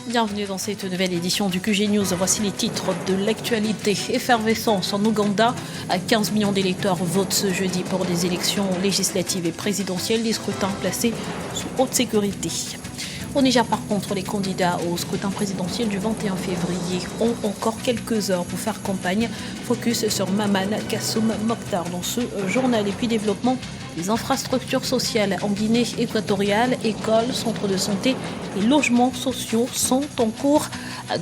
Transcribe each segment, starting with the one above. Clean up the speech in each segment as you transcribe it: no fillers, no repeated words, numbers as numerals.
Bienvenue dans cette nouvelle édition du QG News. Voici les titres de l'actualité. Effervescence en Ouganda. 15 millions d'électeurs votent ce jeudi pour des élections législatives et présidentielles. Les scrutins placés sous haute sécurité. Au Niger, par contre, les candidats au scrutin présidentiel du 21 février ont encore quelques heures pour faire campagne. Focus sur Maman Kassoum Mokhtar dans ce journal. Et puis développement des infrastructures sociales en Guinée équatoriale, écoles, centres de santé et logements sociaux sont en cours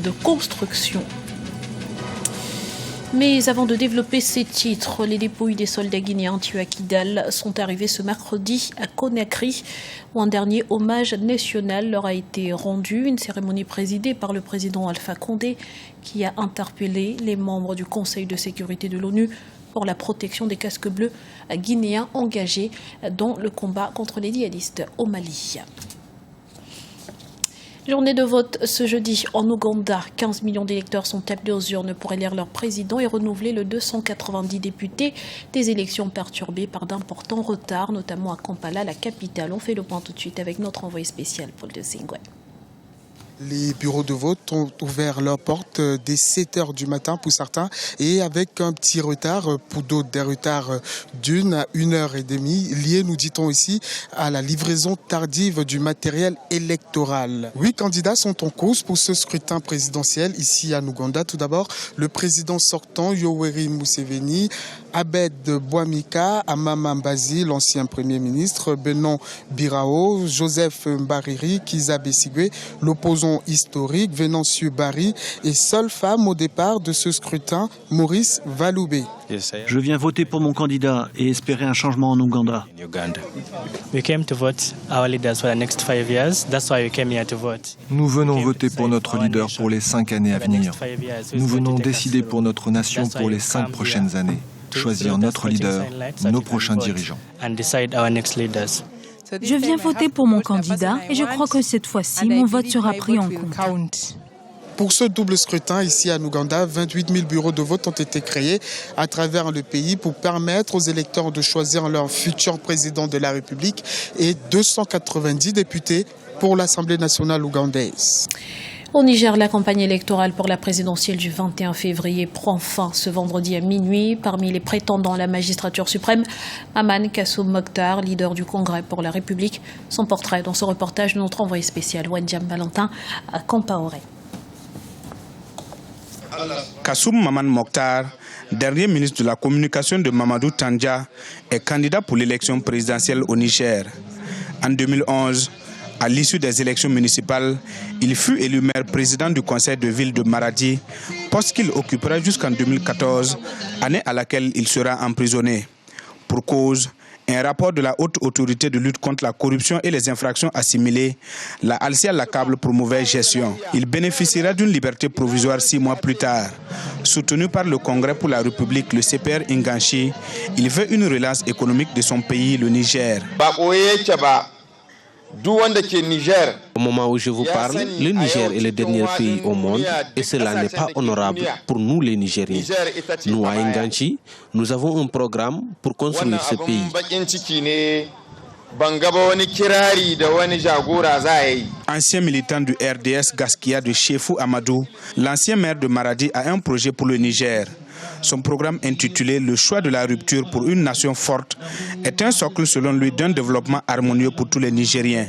de construction. Mais avant de développer ces titres, les dépouilles des soldats guinéens tués à Kidal sont arrivées ce mercredi à Conakry, où un dernier hommage national leur a été rendu. Une cérémonie présidée par le président Alpha Condé, qui a interpellé les membres du Conseil de sécurité de l'ONU pour la protection des casques bleus guinéens engagés dans le combat contre les djihadistes au Mali. Journée de vote ce jeudi en Ouganda. 15 millions d'électeurs sont appelés aux urnes pour élire leur président et renouveler le 290 députés. Des élections perturbées par d'importants retards, notamment à Kampala, la capitale. On fait le point tout de suite avec notre envoyé spécial, Paul de Singwe. Les bureaux de vote ont ouvert leurs portes dès 7 heures du matin pour certains et avec un petit retard pour d'autres, des retards d'1 à 1 heure et demie, liés, nous dit-on ici, à la livraison tardive du matériel électoral. 8 candidats sont en cause pour ce scrutin présidentiel ici à Ouganda. Tout d'abord, le président sortant Yoweri Museveni, Abed Bouamika, Amama Mbazi, l'ancien premier ministre, Benon Birao, Joseph Mbariri, Kiza Besigwe, l'opposant historique Venancio Bari et seule femme au départ de ce scrutin, Maurice Valoubé. Je viens voter pour mon candidat et espérer un changement en Ouganda. Nous venons voter pour notre leader pour les 5 années à venir. Nous venons décider pour notre nation pour les 5 prochaines années. Choisir notre leader, nos prochains dirigeants. Je viens voter pour mon candidat et je crois que cette fois-ci, mon vote sera pris en compte. Pour ce double scrutin, ici à Ouganda, 28 000 bureaux de vote ont été créés à travers le pays pour permettre aux électeurs de choisir leur futur président de la République et 290 députés pour l'Assemblée nationale ougandaise. Au Niger, la campagne électorale pour la présidentielle du 21 février prend fin ce vendredi à minuit. Parmi les prétendants à la magistrature suprême, Maman Kassoum Mokhtar, leader du Congrès pour la République. Son portrait dans ce reportage de notre envoyé spécial, Wandiam Valentin, à Kampaoré. Kassoum Maman Mokhtar, dernier ministre de la communication de Mamadou Tandja, est candidat pour l'élection présidentielle au Niger. En 2011, à l'issue des élections municipales, il fut élu maire président du conseil de ville de Maradi, poste qu'il occupera jusqu'en 2014, année à laquelle il sera emprisonné. Pour cause, un rapport de la haute autorité de lutte contre la corruption et les infractions assimilées, la Alcia l'accable pour mauvaise gestion. Il bénéficiera d'une liberté provisoire 6 mois plus tard. Soutenu par le Congrès pour la République, le CPR Inganchi, il veut une relance économique de son pays, le Niger. Au moment où je vous parle, le Niger est le dernier pays au monde et cela n'est pas honorable pour nous les Nigériens. Nous à Inganchi, nous avons un programme pour construire ce pays. Ancien militant du RDS Gaskia de Chefou Amadou, l'ancien maire de Maradi a un projet pour le Niger. Son programme intitulé « Le choix de la rupture pour une nation forte » est un socle selon lui d'un développement harmonieux pour tous les Nigériens.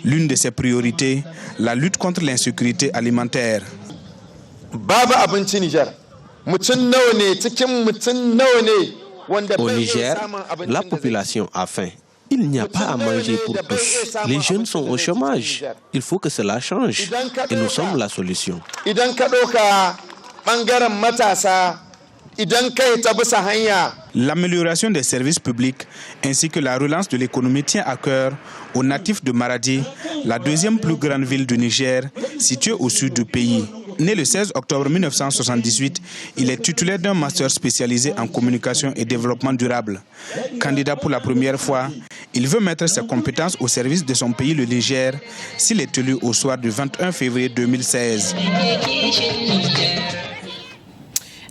L'une de ses priorités, la lutte contre l'insécurité alimentaire. Au Niger, la population a faim. Il n'y a pas à manger pour tous. Les jeunes sont au chômage. Il faut que cela change. Et nous sommes la solution. L'amélioration des services publics ainsi que la relance de l'économie tient à cœur aux natifs de Maradi, la deuxième plus grande ville du Niger, située au sud du pays. Né le 16 octobre 1978, il est titulaire d'un master spécialisé en communication et développement durable. Candidat pour la première fois, il veut mettre ses compétences au service de son pays, le Niger, s'il est élu au soir du 21 février 2016.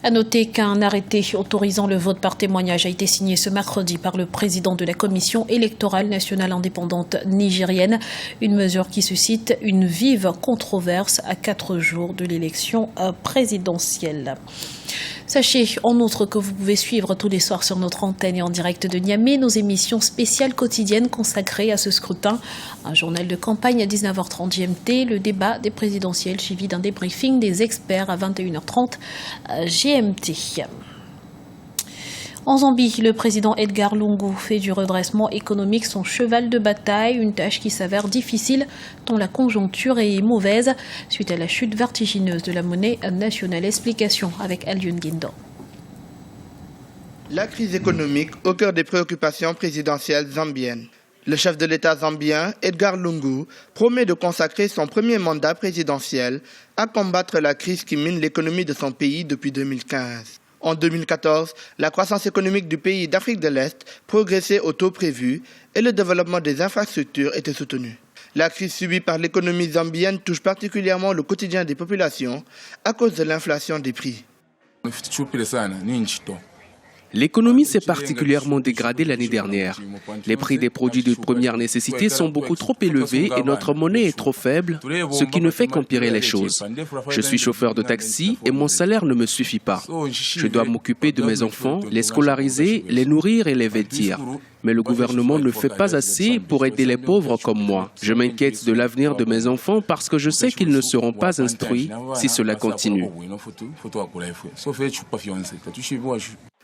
À noter qu'un arrêté autorisant le vote par témoignage a été signé ce mercredi par le président de la Commission électorale nationale indépendante nigérienne. Une mesure qui suscite une vive controverse à 4 jours de l'élection présidentielle. Sachez en outre que vous pouvez suivre tous les soirs sur notre antenne et en direct de Niamey nos émissions spéciales quotidiennes consacrées à ce scrutin. Un journal de campagne à 19h30 GMT, le débat des présidentielles suivi d'un débriefing des experts à 21h30 GMT. En Zambie, le président Edgar Lungu fait du redressement économique son cheval de bataille, une tâche qui s'avère difficile tant la conjoncture est mauvaise suite à la chute vertigineuse de la monnaie nationale. Explication avec Alioune Guindo. La crise économique au cœur des préoccupations présidentielles zambiennes. Le chef de l'État zambien, Edgar Lungu, promet de consacrer son premier mandat présidentiel à combattre la crise qui mine l'économie de son pays depuis 2015. En 2014, la croissance économique du pays d'Afrique de l'Est progressait au taux prévu et le développement des infrastructures était soutenu. La crise subie par l'économie zambienne touche particulièrement le quotidien des populations à cause de l'inflation des prix. L'économie s'est particulièrement dégradée l'année dernière. Les prix des produits de première nécessité sont beaucoup trop élevés et notre monnaie est trop faible, ce qui ne fait qu'empirer les choses. Je suis chauffeur de taxi et mon salaire ne me suffit pas. Je dois m'occuper de mes enfants, les scolariser, les nourrir et les vêtir. Mais le gouvernement ne fait pas assez pour aider les pauvres comme moi. Je m'inquiète de l'avenir de mes enfants parce que je sais qu'ils ne seront pas instruits si cela continue.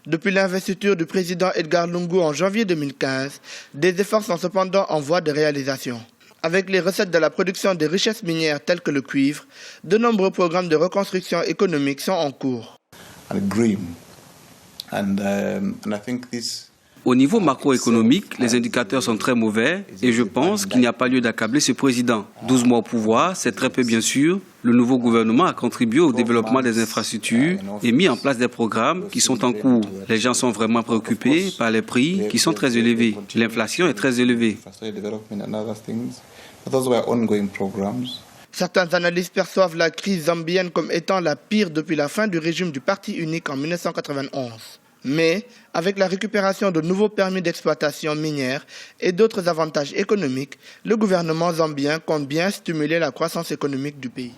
Depuis l'investiture du président Edgar Lungu en janvier 2015, des efforts sont cependant en voie de réalisation. Avec les recettes de la production des richesses minières telles que le cuivre, de nombreux programmes de reconstruction économique sont en cours. Au niveau macroéconomique, les indicateurs sont très mauvais et je pense qu'il n'y a pas lieu d'accabler ce président. 12 mois au pouvoir, c'est très peu bien sûr. Le nouveau gouvernement a contribué au développement des infrastructures et mis en place des programmes qui sont en cours. Les gens sont vraiment préoccupés par les prix qui sont très élevés. L'inflation est très élevée. Certains analystes perçoivent la crise zambienne comme étant la pire depuis la fin du régime du parti unique en 1991. Mais, avec la récupération de nouveaux permis d'exploitation minière et d'autres avantages économiques, le gouvernement zambien compte bien stimuler la croissance économique du pays.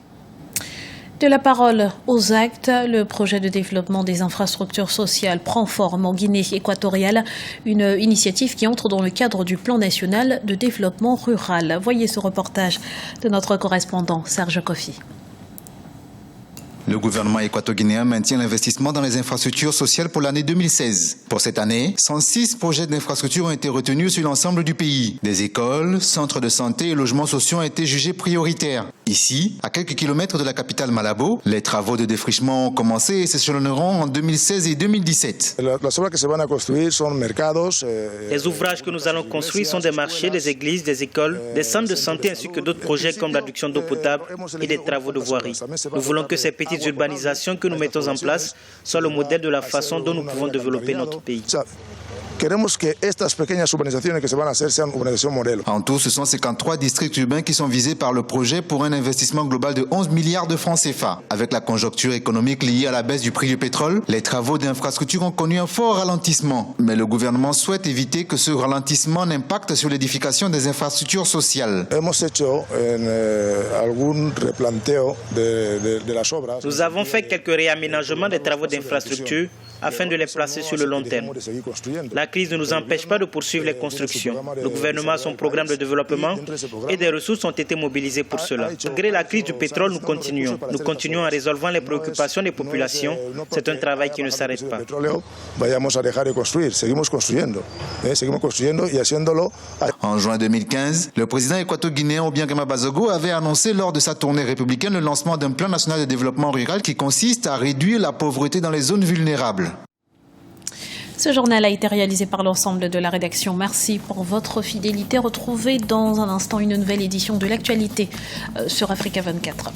De la parole aux actes, le projet de développement des infrastructures sociales prend forme en Guinée équatoriale, une initiative qui entre dans le cadre du plan national de développement rural. Voyez ce reportage de notre correspondant Serge Kofi. Le gouvernement équato-guinéen maintient l'investissement dans les infrastructures sociales pour l'année 2016. Pour cette année, 106 projets d'infrastructures ont été retenus sur l'ensemble du pays. Des écoles, centres de santé et logements sociaux ont été jugés prioritaires. Ici, à quelques kilomètres de la capitale Malabo, les travaux de défrichement ont commencé et s'échelonneront en 2016 et 2017. Les ouvrages que nous allons construire sont des marchés, des églises, des écoles, des centres de santé ainsi que d'autres projets comme l'adduction d'eau potable et des travaux de voirie. Nous voulons que ces petites urbanisations que nous mettons en place soient le modèle de la façon dont nous pouvons développer notre pays. En tout, ce sont 53 districts urbains qui sont visés par le projet pour un investissement global de 11 milliards de francs CFA. Avec la conjoncture économique liée à la baisse du prix du pétrole, les travaux d'infrastructure ont connu un fort ralentissement. Mais le gouvernement souhaite éviter que ce ralentissement n'impacte sur l'édification des infrastructures sociales. Nous avons fait quelques réaménagements des travaux d'infrastructure afin de les placer sur le long terme. La crise ne nous empêche pas de poursuivre les constructions. Le gouvernement a son programme de développement et des ressources ont été mobilisées pour cela. Malgré la crise du pétrole, nous continuons. Nous continuons en résolvant les préoccupations des populations. C'est un travail qui ne s'arrête pas. En juin 2015, le président équato-guinéen Obiangema Bazogo avait annoncé lors de sa tournée républicaine le lancement d'un plan national de développement rural qui consiste à réduire la pauvreté dans les zones vulnérables. Ce journal a été réalisé par l'ensemble de la rédaction. Merci pour votre fidélité. Retrouvez dans un instant une nouvelle édition de l'actualité sur Africa 24.